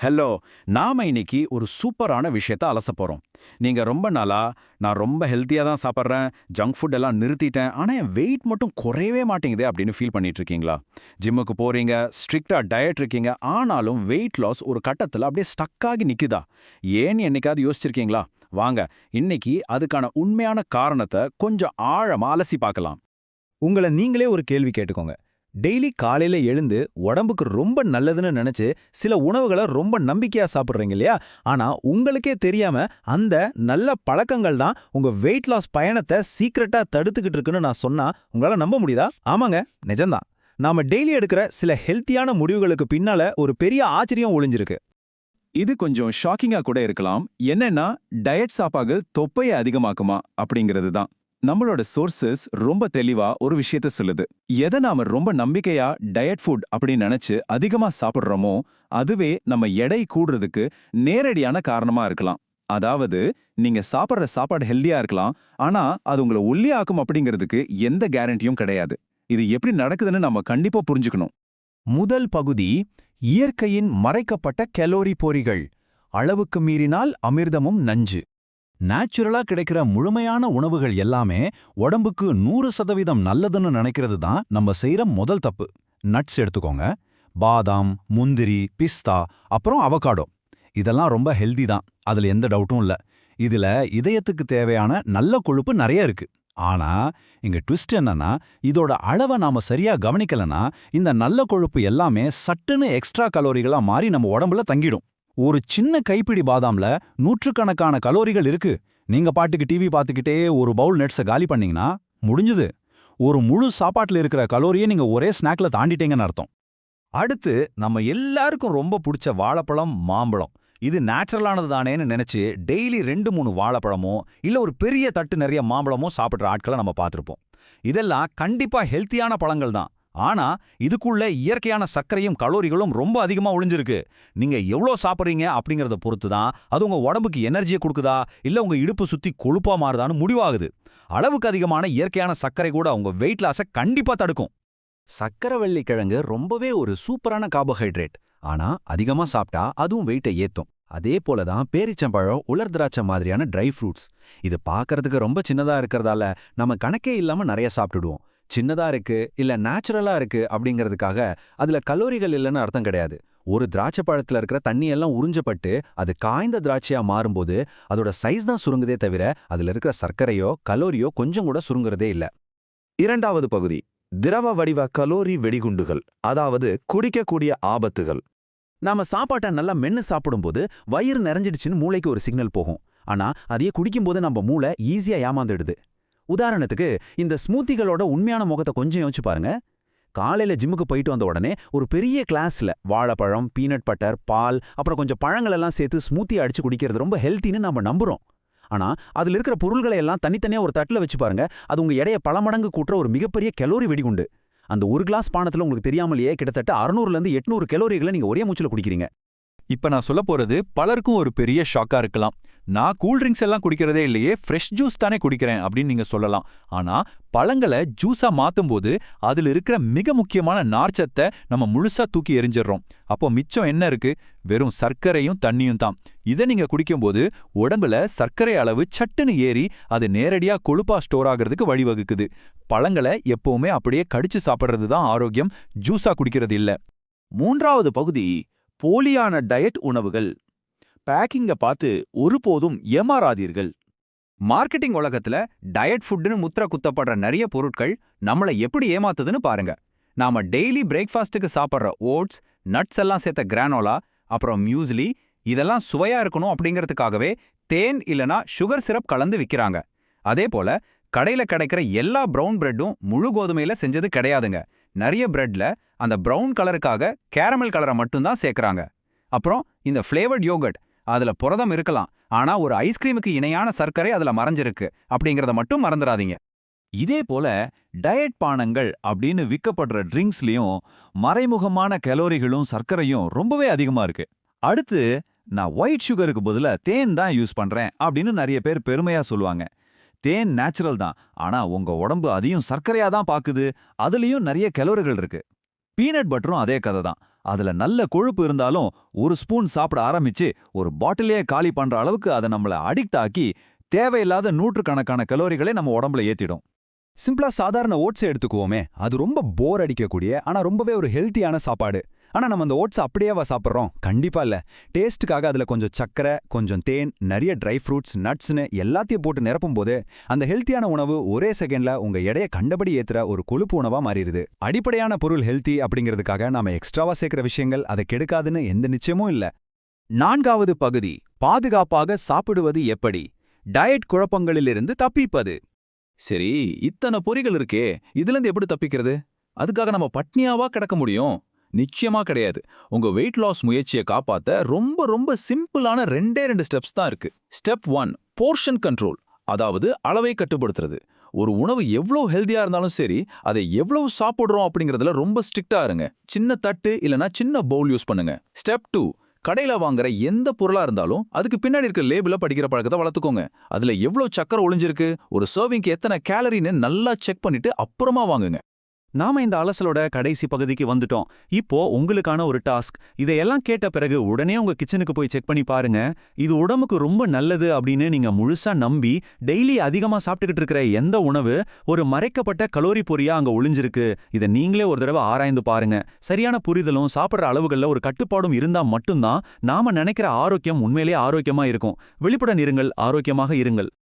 Hello. நாம இன்னைக்கு ஒரு சூப்பரான விஷயத்த அலச போறோம். நீங்க ரொம்ப நாளா நான் ரொம்ப ஹெல்த்தியா தான் சாப்பிட்றேன், ஜங்க் ஃபுட் எல்லாம் நிறுத்திட்டேன், ஆனா என் வெயிட் மட்டும் குறையவே மாட்டேங்குதே அப்படின்னு ஃபீல் பண்ணிட்டு இருக்கீங்களா? ஜிம்முக்கு போறீங்க, ஸ்ட்ரிக்டா டயட் இருக்கீங்க, ஆனாலும் வெயிட் லாஸ் ஒரு கட்டத்துல அப்படியே ஸ்டக் ஆகி நிக்குதா? ஏன்னு என்னைக்காவது யோசிச்சிருக்கீங்களா? வாங்க, இன்னைக்கு அதுக்கான உண்மையான காரணத்தை கொஞ்சம் ஆழமா அலசி பார்க்கலாம். உங்கள நீங்களே ஒரு கேள்வி கேட்டுக்கோங்க. டெய்லி காலையில எழுந்து உடம்புக்கு ரொம்ப நல்லதுன்னு நினைச்சு சில உணவுகளை ரொம்ப நம்பிக்கையா சாப்பிடுறீங்க இல்லையா? ஆனா உங்களுக்கே தெரியாம அந்த நல்ல பழக்கங்கள் தான் உங்க வெயிட் லாஸ் பயணத்தை சீக்கிரட்டா தடுத்துக்கிட்டு இருக்குன்னு நான் சொன்னா உங்களால நம்ப முடியுதா? ஆமாங்க, நிஜம்தான். நாம டெய்லி எடுக்கிற சில ஹெல்த்தியான முடிவுகளுக்கு பின்னால ஒரு பெரிய ஆச்சரியம் ஒளிஞ்சிருக்கு. இது கொஞ்சம் ஷாக்கிங்கா கூட இருக்கலாம். என்னன்னா, டயட் சாப்பாடு தொப்பையை அதிகமாக்குமா அப்படிங்கிறது தான். நம்மளோட சோர்சஸ் ரொம்ப தெளிவா ஒரு விஷயத்த சொல்லுது. எதை நாம ரொம்ப நம்பிக்கையா டயட் ஃபுட் அப்படின்னு நினைச்சு அதிகமா சாப்பிடுறோமோ அதுவே நம்ம எடை கூடுறதுக்கு நேரடியான காரணமா இருக்கலாம். அதாவது, நீங்க சாப்பிடுற சாப்பாடு ஹெல்தியா இருக்கலாம், ஆனா அது உங்களை ஒல்லியாக்கும் அப்படிங்கிறதுக்கு எந்த கேரண்டியும் கிடையாது. இது எப்படி நடக்குதுன்னு நம்ம கண்டிப்பா புரிஞ்சுக்கணும். முதல் பகுதி, இயற்கையின் மறைக்கப்பட்ட கலோரி பொறிகள். அளவுக்கு மீறினால் அமிர்தமும் நஞ்சு. நேச்சுரலா கிடைக்கிற முழுமையான உணவுகள் எல்லாமே உடம்புக்கு 100% நல்லதுன்னு நினைக்கிறது தான் நம்ம செய்யற முதல் தப்பு. நட்ஸ் எடுத்துக்கோங்க. பாதாம், முந்திரி, பிஸ்தா, அப்புறம் அவகாடோ. இதெல்லாம் ரொம்ப ஹெல்தி தான், அதுல எந்த டவுட்டும் இல்ல. இதுல இதயத்துக்கு தேவையான நல்ல கொழுப்பு நிறைய இருக்கு. ஆனா இங்க ட்விஸ்ட் என்னன்னா, இதோட அளவை நாம சரியா கவனிக்கலனா இந்த நல்ல கொழுப்பு எல்லாமே சட்டுன்னு எக்ஸ்ட்ரா கலோரிகளா மாறி நம்ம உடம்புல தங்கிடும். ஒரு சின்ன கைப்பிடி பாதாம்ல நூற்றுக்கணக்கான கலோரிகள் இருக்கு. நீங்க பாட்டுக்கு டிவி பார்த்துக்கிட்டே ஒரு பவுல் நட்ஸை காலி பண்ணீங்கன்னா முடிஞ்சுது. ஒரு முழு சாப்பாட்டுல இருக்கிற கலோரியை நீங்க ஒரே ஸ்நாக்ல தாண்டிட்டீங்கன்னு அர்த்தம். அடுத்து, நம்ம எல்லாருக்கும் ரொம்ப பிடிச்ச வாழைப்பழம், மாம்பழம். இது நேச்சுரலானது தானேன்னு நினைச்சு டெய்லி 2-3 வாழைப்பழமோ இல்ல ஒரு பெரிய தட்டு நிறைய மாம்பழமோ சாப்பிடுற ஆட்களை நம்ம பார்த்திருப்போம். இதெல்லாம் கண்டிப்பா ஹெல்த்தியான பழங்கள் தான். ஆனா இதுக்குள்ள இயற்கையான சர்க்கரையும் கலோரிகளும் ரொம்ப அதிகமா ஒளிஞ்சிருக்கு. நீங்க எவ்வளோ சாப்பிட்றீங்க அப்படிங்கறத பொறுத்து தான் அது உங்க உடம்புக்கு எனர்ஜியை கொடுக்குதா இல்ல உங்க இடுப்பு சுத்தி கொழுப்பா மாறுதான்னு முடிவாகுது. அளவுக்கு அதிகமான இயற்கையான சர்க்கரை கூட உங்க வெயிட் லாஸை கண்டிப்பா தடுக்கும். சக்கரவள்ளி கிழங்கு ரொம்பவே ஒரு சூப்பரான கார்போஹைட்ரேட். ஆனா அதிகமா சாப்பிட்டா அதுவும் வெயிட்டை ஏத்தும். அதே போல தான் பேரிச்சம்பழம், உலர் திராட்சை மாதிரியான ட்ரை ஃப்ரூட்ஸ். இது பார்க்கறதுக்கு ரொம்ப சின்னதா இருக்கிறதால நம்ம கணக்கே இல்லாம நிறைய சாப்பிட்டுடுவோம். சின்னதா இருக்கு இல்ல நேச்சுரலா இருக்கு அப்படிங்கிறதுக்காக அதுல கலோரிகள் இல்லைன்னு அர்த்தம் கிடையாது. ஒரு திராட்சை பழத்துல இருக்கிற தண்ணி எல்லாம் உறிஞ்சப்பட்டு அது காய்ந்த திராட்சையா மாறும்போது அதோட சைஸ் தான் சுருங்குதே தவிர அதுல இருக்கிற சர்க்கரையோ கலோரியோ கொஞ்சம் கூட சுருங்குறதே இல்ல. இரண்டாவது பகுதி, திரவ வடிவ கலோரி வெடிகுண்டுகள், அதாவது குடிக்கக்கூடிய ஆபத்துகள். நாம சாப்பாட்டை நல்லா மென்னு சாப்பிடும்போது வயிறு நிறைஞ்சிடுச்சுன்னு மூளைக்கு ஒரு சிக்னல் போகும். ஆனா அதையே குடிக்கும்போது நம்ம மூளை ஈஸியா ஏமாந்துடுது. உதாரணத்துக்கு, இந்த ஸ்மூத்திகளோட உண்மையான முகத்தை கொஞ்சம் யோசிச்சு பாருங்க. காலையில ஜிம்முக்கு போயிட்டு வந்த உடனே ஒரு பெரிய கிளாஸ்ல வாழைப்பழம், பீனட் பட்டர், பால், அப்புறம் கொஞ்சம் பழங்கள் எல்லாம் சேர்த்து ஸ்மூத்தி அடிச்சு குடிக்கிறது ரொம்ப ஹெல்த்தின்னு நம்ம நம்புறோம். ஆனா அதுல இருக்கிற பொருள்களை எல்லாம் தனித்தனியா ஒரு தட்டுல வச்சு பாருங்க. அது உங்க எடையை பல மடங்கு கூட்டுற ஒரு மிகப்பெரிய கலோரி வெடிகுண்டு. அந்த ஒரு கிளாஸ் பானத்துல உங்களுக்கு தெரியாமலேயே கிட்டத்தட்ட 600லேருந்து 800 கலோரிகளை நீங்க ஒரே மூச்சுல குடிக்கிறீங்க. இப்ப நான் சொல்ல போறது பலருக்கும் ஒரு பெரிய ஷாக்கா இருக்கலாம். நான் கூல்ட்ரிங்க்ஸ் எல்லாம் குடிக்கிறதே இல்லையே, ஃப்ரெஷ் ஜூஸ் தானே குடிக்கிறேன் அப்படின்னு நீங்க சொல்லலாம். ஆனா பழங்களை ஜூஸா மாத்தும்போது அதுல இருக்கிற மிக முக்கியமான நார்ச்சத்தை நம்ம முழுசா தூக்கி எறிஞ்சிடறோம். அப்போ மிச்சம் என்ன இருக்கு? வெறும் சர்க்கரையும் தண்ணியும் தான். இதை நீங்க குடிக்கும்போது உடம்புல சர்க்கரை அளவு சட்டுன்னு ஏறி அது நேரடியா கொழுப்பா ஸ்டோர் ஆகிறதுக்கு வழிவகுக்குது. பழங்களை எப்பவுமே அப்படியே கடிச்சு சாப்பிட்றது தான் ஆரோக்கியம், ஜூஸா குடிக்கிறது இல்ல. மூன்றாவது பகுதி, போலியான டயட் உணவுகள். பேக்கிங்க பார்த்து ஒருபோதும் ஏமாறாதீர்கள். மார்க்கெட்டிங் உலகத்துல டயட் ஃபுட்னு முத்திரை குத்தப்படுற நிறைய பொருட்கள் நம்மளை எப்படி ஏமாத்துதுன்னு பாருங்க. நாம டெய்லி பிரேக்ஃபாஸ்ட்டுக்கு சாப்பிட்ற ஓட்ஸ், நட்ஸ் எல்லாம் சேர்த்த கிரானோலா, அப்புறம் மியூஸ்லி, இதெல்லாம் சுவையா இருக்கணும் அப்படிங்கிறதுக்காகவே தேன் இல்லனா சுகர் சிரப் கலந்து விற்கிறாங்க. அதே போல கடையில கிடைக்கிற எல்லா பிரவுன் பிரெட்டும் முழு கோதுமையில செஞ்சது கிடையாதுங்க. நிறைய பிரெட்ல அந்த பிரவுன் கலருக்காக கேரமல் கலரை மட்டும்தான் சேர்க்கறாங்க. அப்புறம் இந்த ஃப்ளேவர்ட் யோகர்ட், அதுல புரதம் இருக்கலாம், ஆனா ஒரு ஐஸ்கிரீமுக்கு இணையான சர்க்கரை அதுல மறைஞ்சிருக்கு அப்படிங்கறத மட்டும் மறந்துடாதீங்க. இதே போல டயட் பானங்கள் அப்படின்னு விற்கப்படுற ட்ரிங்க்ஸ்லயும் மறைமுகமான கலோரிகளும் சர்க்கரையும் ரொம்பவே அதிகமா இருக்கு. அடுத்து, நான் ஒயிட் சுகருக்கு பதிலா தேன் தான் யூஸ் பண்றேன் அப்படின்னு நிறைய பேர் பெருமையா சொல்லுவாங்க. தேன் நேச்சுரல் தான், ஆனா உங்க உடம்பு அதையும் சர்க்கரையா தான் பாக்குது. அதுலயும் நிறைய கலோரிகள் இருக்கு. பீனட் பட்டரும் அதே கதை தான். அதுல நல்ல கொழுப்பு இருந்தாலும் ஒரு ஸ்பூன் சாப்பிட ஆரம்பிச்சு ஒரு பாட்டிலே காலி பண்ற அளவுக்கு அதை நம்மள அடிக்ட் ஆக்கி தேவையில்லாத நூற்றுக்கணக்கான கலோரிகளை நம்ம உடம்புல ஏத்திடும். சிம்பிளா சாதாரண ஓட்ஸை எடுத்துக்குவோமே, அது ரொம்ப போர் அடிக்கக்கூடிய ஆனா ரொம்பவே ஒரு ஹெல்த்தியான சாப்பாடு. ஆனா நம்ம அந்த ஓட்ஸ் அப்படியேவா சாப்பிட்றோம்? கண்டிப்பா இல்ல. டேஸ்ட்டுக்காக அதுல கொஞ்சம் சக்கரை, கொஞ்சம் தேன், நிறைய ட்ரை ஃப்ரூட்ஸ், நட்ஸ்னு எல்லாத்தையும் போட்டு நிரப்பும் போது அந்த ஹெல்த்தியான உணவு ஒரே செகண்ட்ல உங்க எடையை கண்டபடி ஏத்துற ஒரு கொழுப்பு உணவா மாறிடுது. அடிப்படையான பொருள் ஹெல்த்தி அப்படிங்கிறதுக்காக நாம எக்ஸ்ட்ராவா சேர்க்கிற விஷயங்கள் அதை கெடுக்காதுன்னு எந்த நிச்சயமும் இல்ல. 4வது பகுதி, பாதுகாப்பாக சாப்பிடுவது எப்படி? டயட் குழப்பங்களிலிருந்து தப்பிப்பது. சரி, இத்தனை பொறிகள் இருக்கே, இதுலேருந்து எப்படி தப்பிக்கிறது? அதுக்காக நம்ம பட்னியாவா கிடக்க முடியும்? நிச்சயமா கிடையாது. உங்க வெயிட் லாஸ் முயற்சியை காப்பாத்த ரொம்ப ரொம்ப சிம்பிளான 2 ஸ்டெப்ஸ் தான் இருக்கு. ஸ்டெப் 1, போர்ஷன் கண்ட்ரோல், அதாவது அளவை கட்டுப்படுத்துறது. ஒரு உணவு எவ்வளோ ஹெல்தியா இருந்தாலும் சரி, அதை எவ்வளவு சாப்பிடுறோம் அப்படிங்கறதுல ரொம்ப ஸ்ட்ரிக்டா இருங்க. சின்ன தட்டு இல்லனா சின்ன பவுல் யூஸ் பண்ணுங்க. ஸ்டெப் 2, கடையில வாங்குற எந்த பொருளா இருந்தாலும் அதுக்கு பின்னாடி இருக்க லேபிள படிக்கிற பழக்கத்தை வளர்த்துக்கோங்க. அதுல எவ்வளவு சக்கரை ஒளிஞ்சிருக்கு, ஒரு சர்விங்க்கு எத்தனை கேலரின்னு நல்லா செக் பண்ணிட்டு அப்புறமா வாங்குங்க. நாம இந்த அலசலோட கடைசி பகுதிக்கு வந்துட்டோம். இப்போ உங்களுக்கான ஒரு டாஸ்க். இதையெல்லாம் கேட்ட பிறகு உடனே உங்க கிச்சனுக்கு போய் செக் பண்ணி பாருங்க. இது உடம்புக்கு ரொம்ப நல்லது அப்படின்னு நீங்க முழுசா நம்பி டெய்லி அதிகமா சாப்பிட்டுக்கிட்டு இருக்கிற எந்த உணவு ஒரு மறைக்கப்பட்ட கலோரி பொரியா அங்க ஒளிஞ்சிருக்கு, இதை நீங்களே ஒரு தடவை ஆராய்ந்து பாருங்க. சரியான புரிதலும் சாப்பிட்ற அளவுகள்ல ஒரு கட்டுப்பாடும் இருந்தா மட்டும்தான் நாம நினைக்கிற ஆரோக்கியம் உண்மையிலேயே ஆரோக்கியமா இருக்கும். விழிப்புடன் இருங்கள், ஆரோக்கியமாக இருங்கள்.